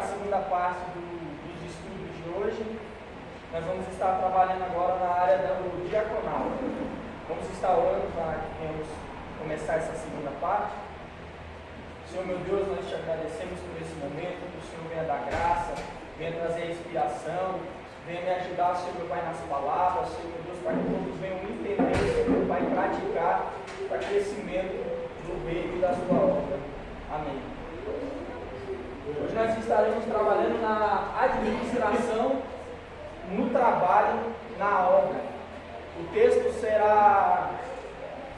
segunda parte dos estudos de hoje. Nós vamos estar trabalhando agora na área do diaconal. Vamos estar orando para que venhamos começar essa segunda parte. Senhor, meu Deus, nós te agradecemos por esse momento, que o Senhor venha dar graça, venha trazer inspiração, venha me ajudar, Senhor, meu Pai, nas palavras, Senhor, meu Deus, para que todos venham entender, Senhor, meu Pai, praticar para crescimento do reino e da sua obra. Amém. Hoje nós estaremos trabalhando na administração, no trabalho, na obra. O texto será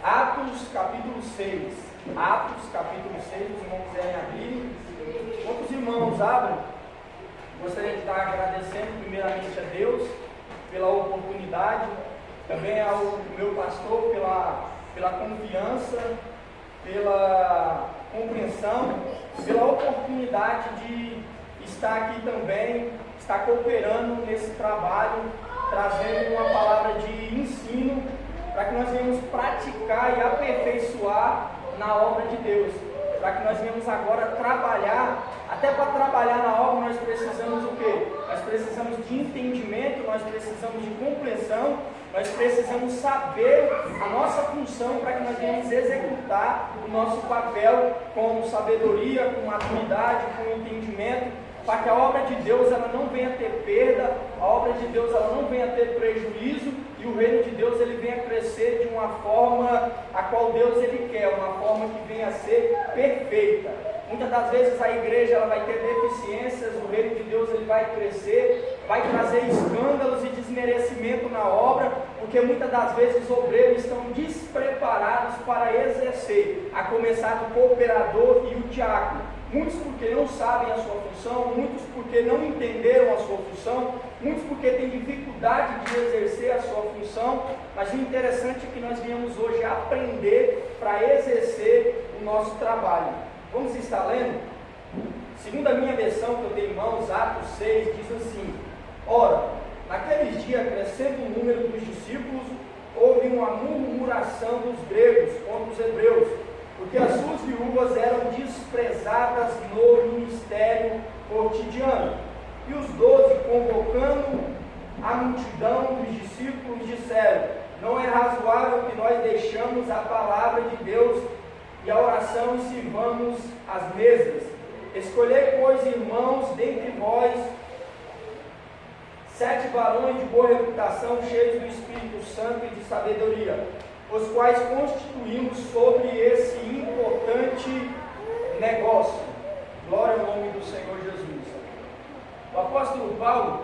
Atos capítulo 6. Atos capítulo 6, os irmãos quiserem abrir. Enquanto os irmãos abrem, gostaria de estar agradecendo primeiramente a Deus pela oportunidade, também ao meu pastor pela confiança, pela compreensão, pela oportunidade de estar aqui também, estar cooperando nesse trabalho, trazendo uma palavra de ensino, para que nós venhamos praticar e aperfeiçoar na obra de Deus, para que nós venhamos agora trabalhar. Até para trabalhar na obra nós precisamos o quê? Nós precisamos de entendimento, nós precisamos de compreensão, nós precisamos saber a nossa função para que nós venhamos executar o nosso papel com sabedoria, com maturidade, com entendimento, para que a obra de Deus ela não venha ter perda, a obra de Deus ela não venha ter prejuízo, e o reino de Deus ele venha crescer de uma forma a qual Deus ele quer, uma forma que venha a ser perfeita. Muitas das vezes a igreja ela vai ter deficiências, o reino de Deus ele vai crescer, vai trazer escândalos e desmerecimento na obra, porque muitas das vezes os obreiros estão despreparados para exercer, a começar do cooperador e o diácono. Muitos porque não sabem a sua função, muitos porque não entenderam a sua função, muitos porque têm dificuldade de exercer a sua função, mas o interessante é que nós viemos hoje aprender para exercer o nosso trabalho. Vamos estar lendo? Segundo a minha versão que eu tenho em mãos, Atos 6, diz assim: ora, naqueles dias, crescendo o número dos discípulos, houve uma murmuração dos gregos contra os hebreus, porque as suas viúvas eram desprezadas no ministério cotidiano. E os 12, convocando a multidão dos discípulos, disseram: não é razoável que nós deixamos a palavra de Deus e a oração e sirvamos as mesas. Escolhei, pois, irmãos, dentre vós, 7 varões de boa reputação, cheios do Espírito Santo e de sabedoria, os quais constituímos sobre esse importante negócio. Glória ao nome do Senhor Jesus. O apóstolo Paulo,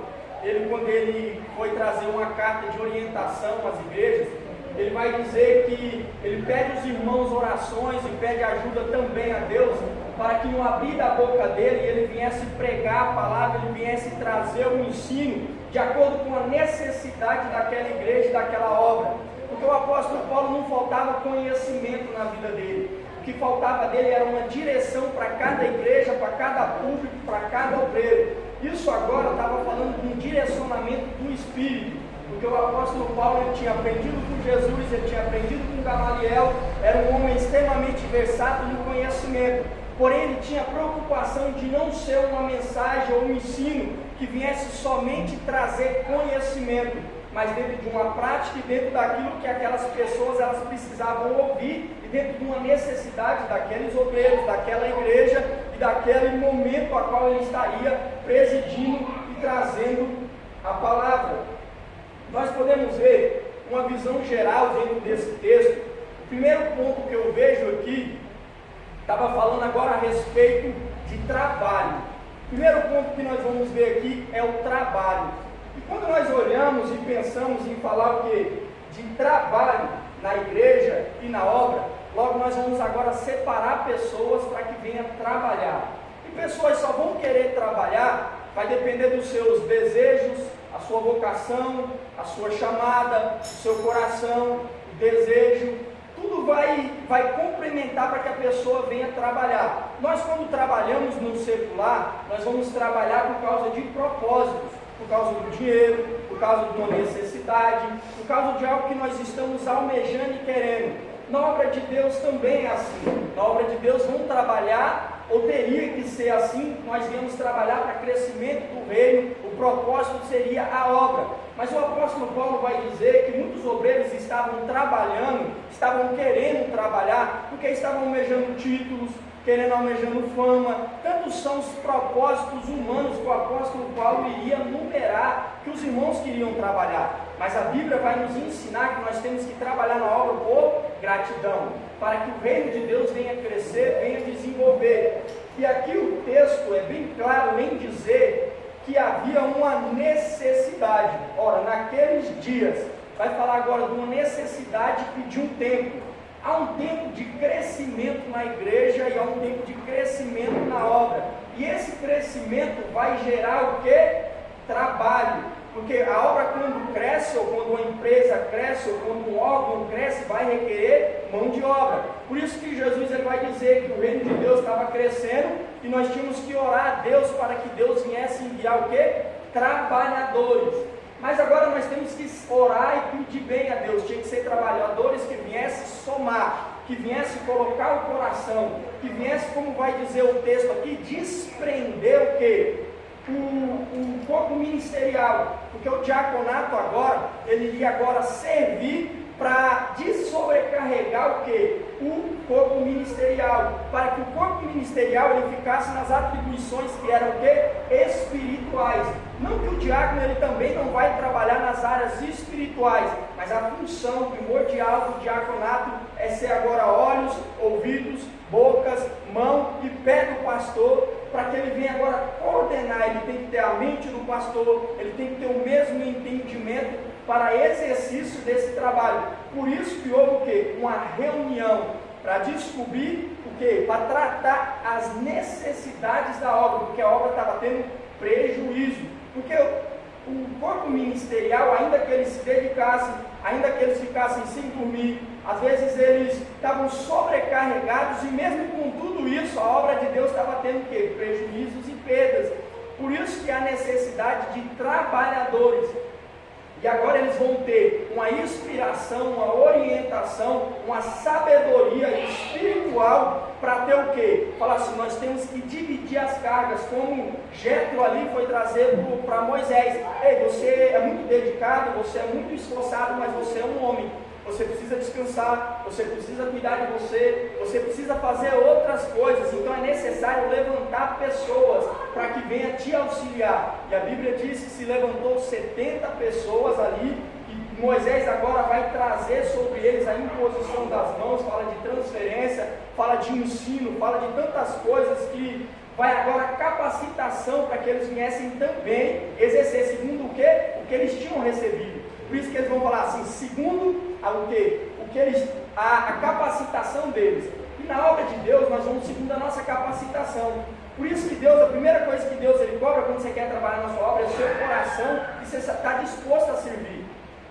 quando ele foi trazer uma carta de orientação às igrejas, ele vai dizer que ele pede aos irmãos orações e pede ajuda também a Deus, para que no abrir da boca dele, ele viesse pregar a palavra, ele viesse trazer um ensino de acordo com a necessidade daquela igreja, daquela obra. Porque o apóstolo Paulo não faltava conhecimento na vida dele. O que faltava dele era uma direção para cada igreja, para cada público, para cada obreiro. Isso agora estava falando de um direcionamento do Espírito. Porque o apóstolo Paulo ele tinha aprendido com Jesus, ele tinha aprendido com Gamaliel, era um homem extremamente versátil no conhecimento. Porém, ele tinha preocupação de não ser uma mensagem ou um ensino que viesse somente trazer conhecimento, mas dentro de uma prática e dentro daquilo que aquelas pessoas elas precisavam ouvir e dentro de uma necessidade daqueles obreiros, daquela igreja e daquele momento a qual ele estaria presidindo e trazendo a palavra. Nós podemos ver uma visão geral dentro desse texto. O primeiro ponto que eu vejo aqui, estava falando agora a respeito de trabalho. O primeiro ponto que nós vamos ver aqui é o trabalho. E quando nós olhamos e pensamos em falar o quê? De trabalho na igreja e na obra, logo nós vamos agora separar pessoas para que venham trabalhar. E pessoas só vão querer trabalhar, vai depender dos seus desejos, a sua vocação, a sua chamada, o seu coração, o desejo, tudo vai complementar para que a pessoa venha trabalhar. Nós quando trabalhamos no secular, nós vamos trabalhar por causa de propósitos, por causa do dinheiro, por causa de uma necessidade, por causa de algo que nós estamos almejando e querendo. Na obra de Deus também é assim. Na obra de Deus vão trabalhar ou teria que ser assim, nós viemos trabalhar para crescimento do reino, o propósito seria a obra. Mas o apóstolo Paulo vai dizer que muitos obreiros estavam trabalhando, estavam querendo trabalhar, porque estavam almejando títulos, almejando fama. Tantos são os propósitos humanos que o apóstolo Paulo iria numerar, que os irmãos queriam trabalhar. Mas a Bíblia vai nos ensinar que nós temos que trabalhar na obra por gratidão, para que o reino de Deus venha crescer, venha desenvolver. E aqui o texto é bem claro em dizer que havia uma necessidade. Ora, naqueles dias, vai falar agora de uma necessidade e de um tempo. Há um tempo de crescimento na igreja e há um tempo de crescimento na obra. E esse crescimento vai gerar o quê? Trabalho. Porque a obra, quando cresce, ou quando uma empresa cresce, ou quando um órgão cresce, vai requerer mão de obra. Por isso que Jesus ele vai dizer que o reino de Deus estava crescendo e nós tínhamos que orar a Deus para que Deus viesse enviar o quê? Trabalhadores. Mas agora nós temos que orar e pedir bem a Deus. Tinha que ser trabalhadores que viessem somar, que viessem colocar o coração, que viessem, como vai dizer o texto aqui, desprender o quê? O corpo ministerial, porque o diaconato agora, ele iria agora servir para desobrecarregar o quê? O corpo ministerial, para que o corpo ministerial ele ficasse nas atribuições que eram o quê? Espirituais. Não que o diácono ele também não vai trabalhar nas áreas espirituais, mas a função primordial do diaconato é ser agora olhos, ouvidos, bocas, mão e pé do pastor, para que ele venha agora coordenar. Ele tem que ter a mente do pastor, ele tem que ter o mesmo entendimento para exercício desse trabalho. Por isso que houve o quê? Uma reunião para descobrir o quê? Para tratar as necessidades da obra, porque a obra estava tendo prejuízo. Porque o corpo ministerial, ainda que eles se dedicassem, ainda que eles ficassem sem dormir, às vezes eles estavam sobrecarregados, e mesmo com tudo isso, a obra de Deus estava tendo o quê? Prejuízos e perdas. Por isso que há necessidade de trabalhadores. E agora eles vão ter uma inspiração, uma orientação, uma sabedoria espiritual para ter o quê? Falar assim, nós temos que dividir as cargas, como Jétro ali foi trazer para Moisés. Ei, você é muito dedicado, você é muito esforçado, mas você é um homem. Você precisa descansar, você precisa cuidar de você, você precisa fazer outras coisas. Então é necessário levantar pessoas para que venha te auxiliar. E a Bíblia diz que se levantou 70 pessoas ali, e Moisés agora vai trazer sobre eles a imposição das mãos, fala de transferência, fala de ensino, fala de tantas coisas que vai agora capacitação para que eles viessem também exercer segundo o que eles tinham recebido. Por isso que eles vão falar assim, segundo a capacitação deles. E na obra de Deus nós vamos segundo a nossa capacitação. Por isso que Deus, a primeira coisa que Deus ele cobra quando você quer trabalhar na sua obra é o seu coração, e você está disposto a servir.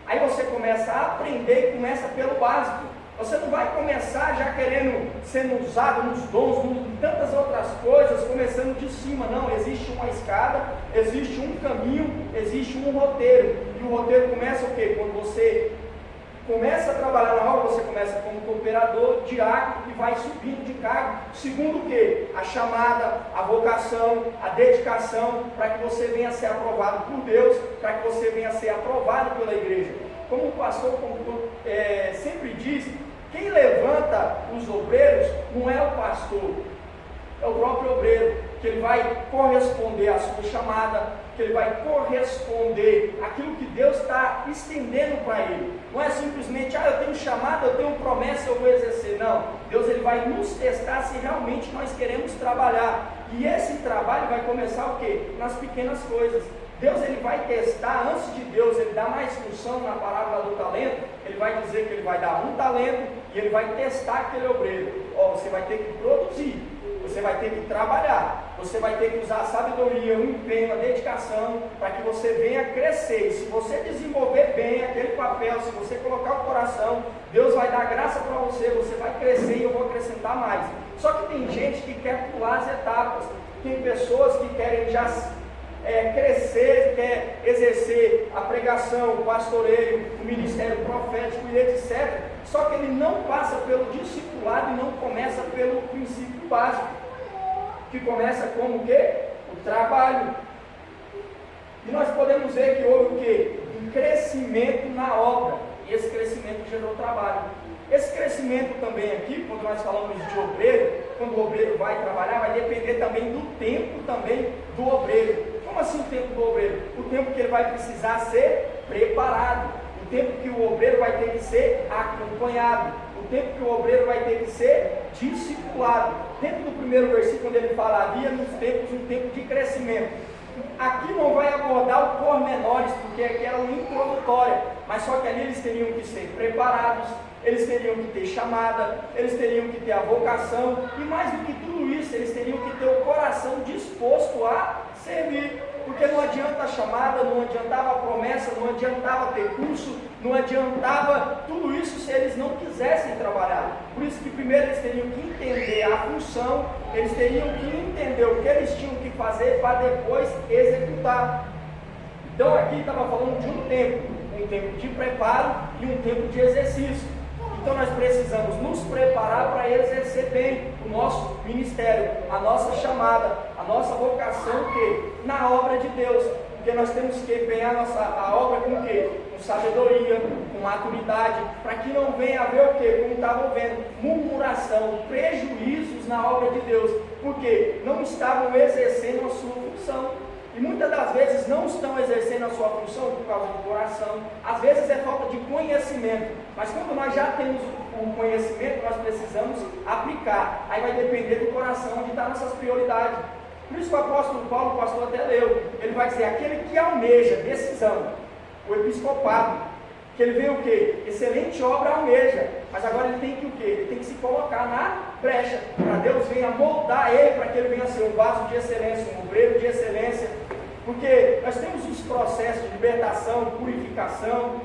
Aí você começa a aprender e começa pelo básico. Você não vai começar já querendo sendo usado nos dons, em tantas outras coisas, começando de cima. Não, existe uma escada, existe um caminho, existe um roteiro. E o roteiro começa o quê? Quando você começa a trabalhar na obra, você começa como cooperador, diácono, e vai subindo de cargo. Segundo o quê? A chamada, a vocação, a dedicação, para que você venha a ser aprovado por Deus, para que você venha a ser aprovado pela igreja. Como o pastor sempre diz, quem levanta os obreiros não é o pastor, é o próprio obreiro, que ele vai corresponder à sua chamada, que ele vai corresponder àquilo que Deus está estendendo para ele. Não é simplesmente, eu tenho chamada, eu tenho promessa, eu vou exercer. Não, Deus ele vai nos testar se realmente nós queremos trabalhar. E esse trabalho vai começar o quê? Nas pequenas coisas. Deus ele vai testar, antes de Deus ele dar mais função na parábola do talento, ele vai dizer que ele vai dar um talento e ele vai testar aquele obreiro. Você vai ter que produzir, você vai ter que trabalhar, você vai ter que usar a sabedoria, o empenho, a dedicação, para que você venha crescer. E se você desenvolver bem aquele papel, se você colocar o coração, Deus vai dar graça para você, você vai crescer e eu vou acrescentar mais. Só que tem gente que quer pular as etapas, tem pessoas que querem já crescer, quer exercer a pregação, o pastoreio, o ministério profético e etc. Só que ele não passa pelo discipulado e não começa pelo princípio básico. que começa como o quê? O trabalho. E nós podemos ver que houve o quê? Um crescimento na obra. E esse crescimento gerou trabalho. Esse crescimento também aqui, quando nós falamos de obreiro, quando o obreiro vai trabalhar, vai depender também do tempo também do obreiro. Como assim o tempo do obreiro? O tempo que ele vai precisar ser preparado. O tempo que o obreiro vai ter que ser acompanhado. O tempo que o obreiro vai ter que ser discipulado. Dentro do primeiro versículo, quando ele fala, havia nos tempos um tempo de crescimento. Aqui não vai abordar o pormenores, porque aqui era uma introdutória, mas só que ali eles teriam que ser preparados, eles teriam que ter chamada, eles teriam que ter a vocação, e mais do que tudo isso, eles teriam que ter o coração disposto a servir, porque não adianta a chamada, não adiantava a promessa, não adiantava ter curso, não adiantava tudo isso se eles não quisessem trabalhar. Por isso que primeiro eles teriam que entender a função, eles teriam que entender o que eles tinham que fazer para depois executar. Então aqui estava falando de um tempo de preparo e um tempo de exercício. Então nós precisamos nos preparar para exercer bem o nosso ministério, a nossa chamada, a nossa vocação que na obra de Deus, porque nós temos que empenhar a obra com o quê? Com sabedoria, com maturidade, para que não venha haver o quê? Como estavam vendo, murmuração, prejuízos na obra de Deus, porque não estavam exercendo a sua função. E muitas das vezes não estão exercendo a sua função por causa do coração, às vezes é falta de conhecimento, mas quando nós já temos o conhecimento, nós precisamos aplicar, aí vai depender do coração, onde estão nossas prioridades. Por isso que o apóstolo Paulo, o pastor até leu, ele vai dizer, aquele que almeja decisão, o episcopado, que ele vê o quê? Excelente obra almeja, mas agora ele tem que o quê? Ele tem que se colocar na brecha, para Deus venha moldar ele, para que ele venha ser um vaso de excelência, um obreiro de excelência, porque nós temos os processos de libertação, purificação,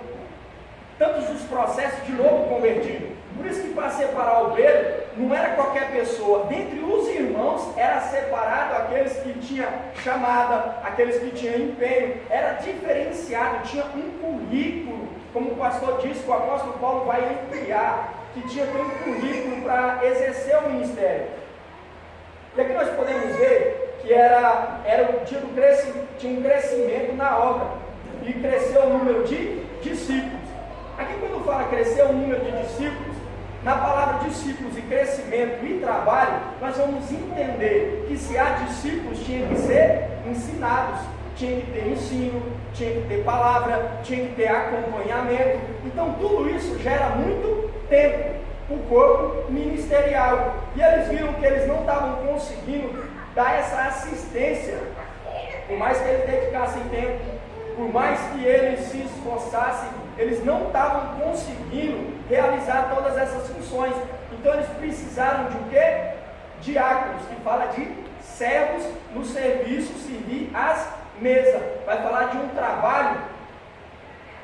tantos os processos de novo convertido. Por isso que para separar o obreiro, não era qualquer pessoa, dentre os irmãos era separado aqueles que tinham chamada, aqueles que tinham empenho, era diferenciado, tinha um currículo, como o pastor disse, o apóstolo Paulo vai ampliar, que tinha um currículo para exercer o ministério. E aqui nós podemos ver que tinha um crescimento na obra, e cresceu o número de discípulos. Aqui quando fala crescer o número de discípulos, na palavra discípulos e crescimento e trabalho, nós vamos entender que se há discípulos, tinha que ser ensinados, tinha que ter ensino, tinha que ter palavra, tinha que ter acompanhamento. Então tudo isso gera muito tempo para o corpo ministerial. E eles viram que eles não estavam conseguindo dar essa assistência, por mais que eles dedicassem tempo, por mais que eles se esforçassem, eles não estavam conseguindo realizar todas essas funções. Então eles precisaram de o quê? Diáconos, que fala de servos no serviço, servir às mesas. Vai falar de um trabalho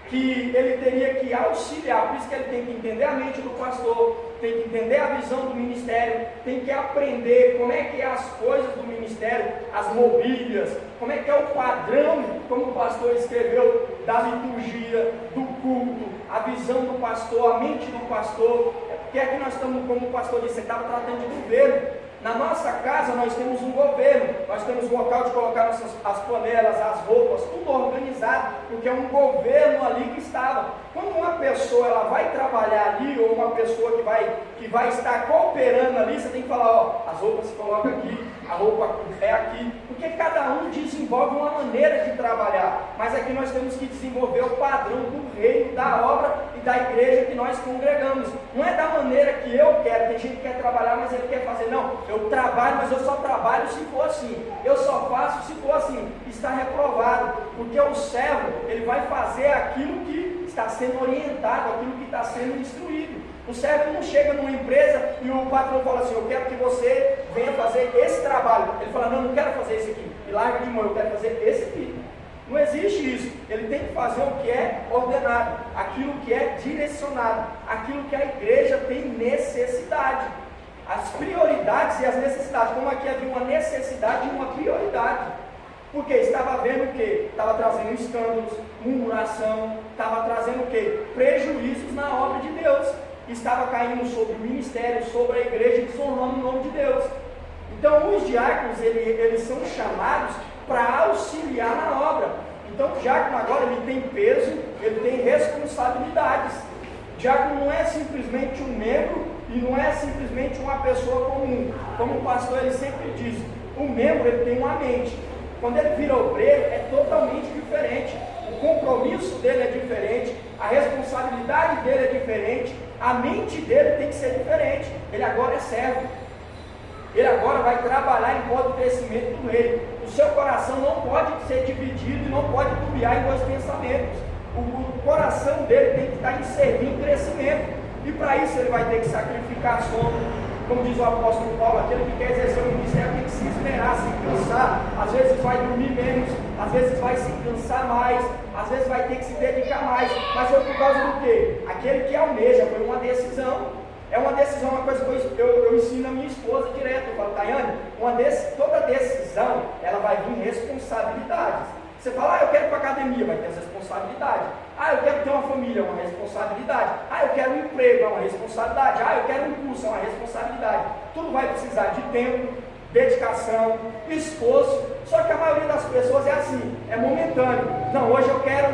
que ele teria que auxiliar, por isso que ele tem que entender a mente do pastor, tem que entender a visão do ministério, tem que aprender como é que é as coisas do ministério, as mobílias, como é que é o padrão, como o pastor escreveu, da liturgia, do culto, a visão do pastor, a mente do pastor, porque aqui nós estamos, como o pastor disse, ele estava tratando de governo. Na nossa casa nós temos um governo, nós temos um local de colocar as panelas, as roupas, tudo organizado, porque é um governo ali que estava. Quando uma pessoa ela vai trabalhar ali, ou uma pessoa que vai estar cooperando ali, você tem que falar, ó, as roupas se colocam aqui, a roupa é aqui, porque cada um desenvolve uma maneira de trabalhar, mas aqui nós temos que desenvolver o padrão do reino, da obra e da igreja que nós congregamos. Não é da maneira que eu quero, tem gente que quer trabalhar, mas ele quer fazer, não, eu trabalho, mas eu só trabalho se for assim, eu só faço se for assim, está reprovado, porque o servo, ele vai fazer aquilo que está sendo orientado, aquilo que está sendo instruído. O servo não chega numa empresa e o patrão fala assim, eu quero que você venha fazer esse trabalho. Ele fala, não quero fazer esse aqui, e larga de mão, eu quero fazer esse aqui. Não existe isso, ele tem que fazer o que é ordenado, aquilo que é direcionado, aquilo que a igreja tem necessidade. As prioridades e as necessidades, como aqui havia uma necessidade e uma prioridade. Porque estava vendo o quê? Estava trazendo escândalos, murmuração, estava trazendo o quê? Prejuízos na obra de Deus. Estava caindo sobre o ministério, sobre a igreja, desonrando o nome de Deus. Então, os diáconos, eles são chamados para auxiliar na obra. Então, o diácono agora, ele tem peso, ele tem responsabilidades. O diácono não é simplesmente um membro e não é simplesmente uma pessoa comum. Como o pastor, ele sempre diz, o membro, ele tem uma mente. Quando ele vira obreiro, é totalmente diferente. O compromisso dele é diferente, a responsabilidade dele é diferente, a mente dele tem que ser diferente. Ele agora é servo. Ele agora vai trabalhar em prol do crescimento do reino. O seu coração não pode ser dividido e não pode tubiar em dois pensamentos. O coração dele tem que estar em servir em crescimento. E para isso ele vai ter que sacrificar sono. Como diz o apóstolo Paulo, aquele que quer exercer o ministério tem que se esmerar, se cansar. Às vezes vai dormir menos, às vezes vai se cansar mais, às vezes vai ter que se dedicar mais. Mas foi por causa do quê? Aquele que almeja, foi uma decisão. É uma decisão, uma coisa que eu ensino a minha esposa direto. Eu falo, Tayane, toda decisão, ela vai vir responsabilidades. Você fala, eu quero ir para a academia, vai ter as responsabilidades. Eu quero ter uma família, uma responsabilidade. Eu quero um emprego, é uma responsabilidade. Eu quero um curso, é uma responsabilidade. Tudo vai precisar de tempo, dedicação, esforço. Só que a maioria das pessoas é assim, é momentâneo. Não, hoje eu quero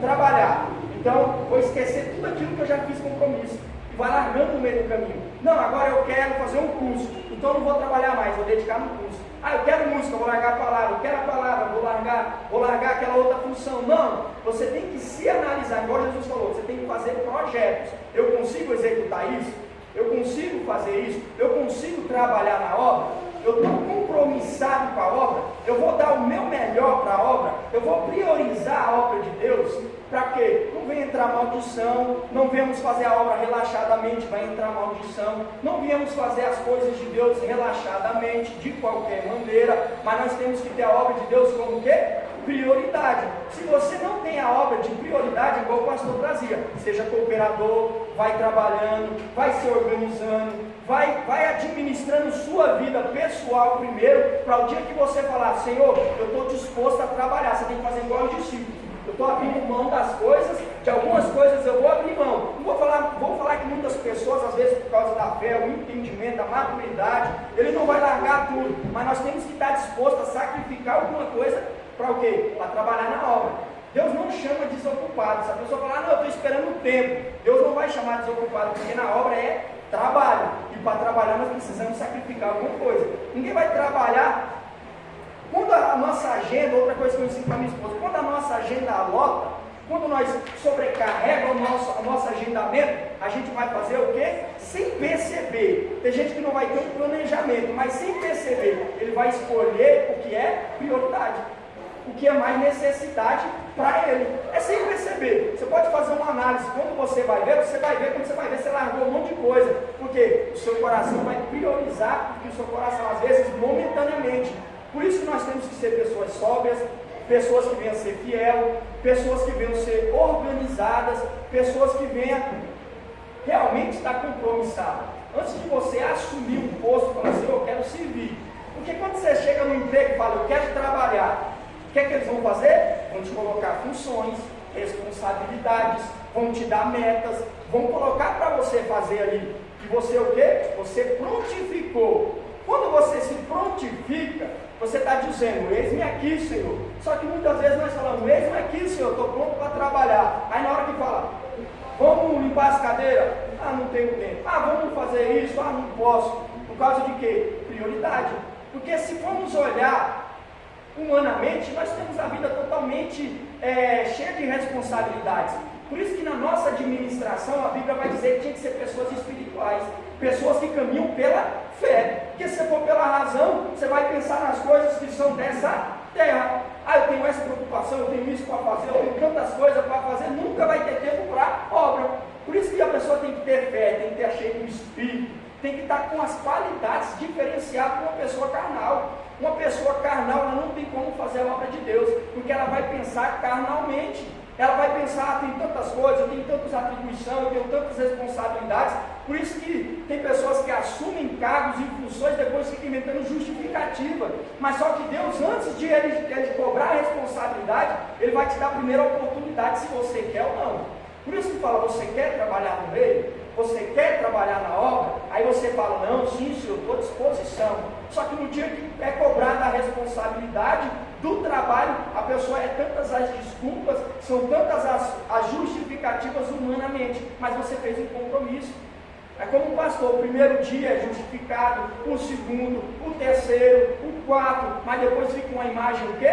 trabalhar. Então, vou esquecer tudo aquilo que eu já fiz compromisso. Vai largando no meio do caminho. Não, agora eu quero fazer um curso, então eu não vou trabalhar mais, vou dedicar no curso. Eu quero música, vou largar a palavra, eu quero a palavra, vou largar aquela outra função. Não, você tem que se analisar, igual Jesus falou, você tem que fazer projetos. Eu consigo executar isso? Eu consigo fazer isso? Eu consigo trabalhar na obra? Eu estou compromissado com a obra? Eu vou dar o meu melhor para a obra? Eu vou priorizar a obra de Deus? Para quê? Não vem entrar maldição, não viemos fazer a obra relaxadamente, vai entrar maldição. Não viemos fazer as coisas de Deus relaxadamente, de qualquer maneira, mas nós temos que ter a obra de Deus como o quê? Prioridade. Se você não tem a obra de prioridade, igual o pastor trazia, seja cooperador, vai trabalhando, vai se organizando, vai administrando sua vida pessoal primeiro, para o dia que você falar, Senhor, eu estou disposto a trabalhar. Você tem que fazer igual os discípulos. Eu estou abrindo mão das coisas, de algumas coisas eu vou abrir mão. Não vou falar que muitas pessoas, às vezes por causa da fé, o entendimento, a maturidade, ele não vai largar tudo, mas nós temos que estar dispostos a sacrificar alguma coisa para o quê? Para trabalhar na obra. Deus não chama desocupado. Se a pessoa falar, não, eu estou esperando o tempo, Deus não vai chamar desocupado, porque na obra é trabalho, e para trabalhar nós precisamos sacrificar alguma coisa. Ninguém vai trabalhar. Quando a nossa agenda, outra coisa que eu ensino para minha esposa, quando a nossa agenda lota, quando nós sobrecarregamos o nosso agendamento, a gente vai fazer o quê? Sem perceber. Tem gente que não vai ter um planejamento, mas sem perceber, ele vai escolher o que é prioridade, o que é mais necessidade para ele. É sem perceber. Você pode fazer uma análise. Quando você vai ver, quando você vai ver, você largou um monte de coisa. Porque o seu coração vai priorizar, porque o seu coração, às vezes, momentaneamente. Por isso que nós temos que ser pessoas sóbrias, pessoas que venham ser fiel, pessoas que venham ser organizadas, pessoas que venham realmente estar compromissadas. Antes de você assumir um posto, falar assim, eu quero servir. Porque quando você chega no emprego e fala, eu quero trabalhar, o que é que eles vão fazer? Vão te colocar funções, responsabilidades, vão te dar metas, vão colocar para você fazer ali. E você o quê? Você prontificou. Quando você se prontifica, você está dizendo, eis-me aqui, Senhor. Só que muitas vezes nós falamos, eis-me aqui, Senhor, estou pronto para trabalhar. Aí na hora que fala, vamos limpar as cadeiras? Não tenho tempo. Vamos fazer isso? Não posso. Por causa de quê? Prioridade. Porque se formos olhar humanamente, nós temos a vida totalmente cheia de responsabilidades. Por isso que na nossa administração, a Bíblia vai dizer que tinha que ser pessoas espirituais, pessoas que caminham pela fé. Porque se for pela razão, você vai pensar nas coisas que são dessa terra. Eu tenho essa preocupação, eu tenho isso para fazer, eu tenho tantas coisas para fazer, nunca vai ter tempo para obra. Por isso que a pessoa tem que ter fé, tem que ter cheio do Espírito, tem que estar com as qualidades diferenciadas de uma pessoa carnal. Uma pessoa carnal, ela não tem como fazer a obra de Deus, porque ela vai pensar carnalmente. Ela vai pensar, tem tantas coisas, eu tenho tantas atribuições, eu tenho tantas responsabilidades. Por isso que tem pessoas que assumem cargos e funções, depois ficam inventando justificativa. Mas só que Deus, antes de ele cobrar a responsabilidade, Ele vai te dar a primeira oportunidade, se você quer ou não. Por isso que fala, você quer trabalhar no reino? você quer trabalhar na obra? Aí você fala, não, sim, senhor, estou à disposição. Só que no dia que é cobrada a responsabilidade do trabalho, a pessoa é tantas as desculpas, são tantas as justificativas humanamente, mas você fez um compromisso. É como o pastor, o primeiro dia é justificado, o segundo, o terceiro, o quarto, mas depois fica uma imagem o quê?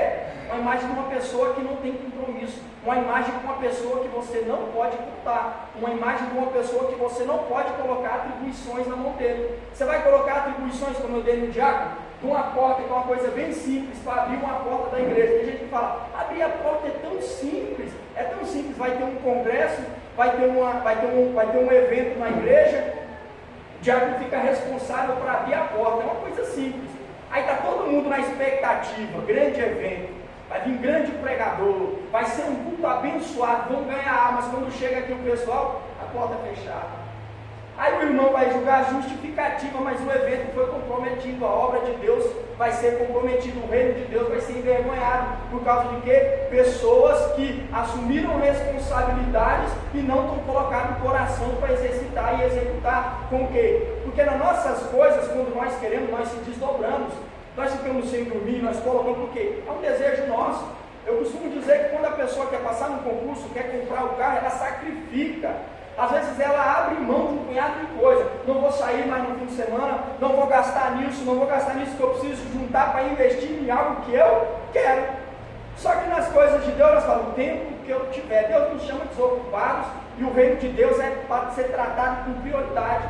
Uma imagem de uma pessoa que não tem compromisso, uma imagem de uma pessoa que você não pode contar, uma imagem de uma pessoa que você não pode colocar atribuições na mão dele. Você vai colocar atribuições, como eu dei no diácono, de uma porta, que é uma coisa bem simples, para abrir uma porta da igreja. Tem gente que fala, abrir a porta é tão simples, vai ter um congresso, vai ter um evento na igreja, o diácono fica responsável para abrir a porta, é uma coisa simples. Aí está todo mundo na expectativa, grande evento, vai vir grande pregador, vai ser um culto abençoado, vão ganhar almas. Quando chega aqui o pessoal, a porta é fechada. Aí o irmão vai julgar a justificativa, mas o evento foi comprometido, a obra de Deus vai ser comprometida, o reino de Deus vai ser envergonhado, por causa de quê? Pessoas que assumiram responsabilidades e não estão colocando o coração para exercitar e executar com o quê? Porque nas nossas coisas, quando nós queremos, nós se desdobramos, nós ficamos sem dormir, nós colocamos o quê? É um desejo nosso. Eu costumo dizer que quando a pessoa quer passar num concurso, quer comprar o carro, ela sacrifica. Às vezes ela abre mão de um punhado de coisa. Não vou sair mais no fim de semana, não vou gastar nisso, que eu preciso juntar para investir em algo que eu quero. Só que nas coisas de Deus nós falamos, o tempo que eu tiver, Deus nos chama de desocupados e o reino de Deus é para ser tratado com prioridade.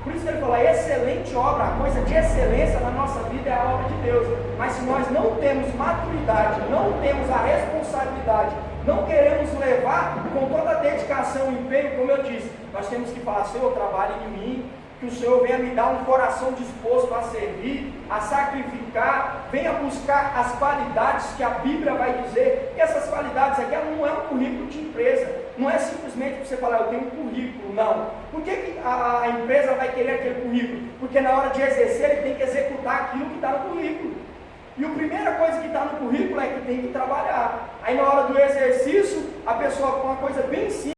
Por isso que ele falou, a excelente obra, a coisa de excelência na nossa vida é a obra de Deus. Mas se nós não temos maturidade, não temos a responsabilidade, não queremos levar com toda a dedicação e empenho, como eu disse, nós temos que falar, Senhor, trabalhe em mim, que o Senhor venha me dar um coração disposto a servir, a sacrificar, venha buscar as qualidades que a Bíblia vai dizer, que essas qualidades aqui não é um currículo de empresa, não é simplesmente você falar, eu tenho um currículo, não. Por que a empresa vai querer aquele currículo? Porque na hora de exercer ele tem que executar aquilo que está no currículo. E a primeira coisa que está no currículo é que tem que trabalhar. Aí na hora do exercício, a pessoa com uma coisa bem simples,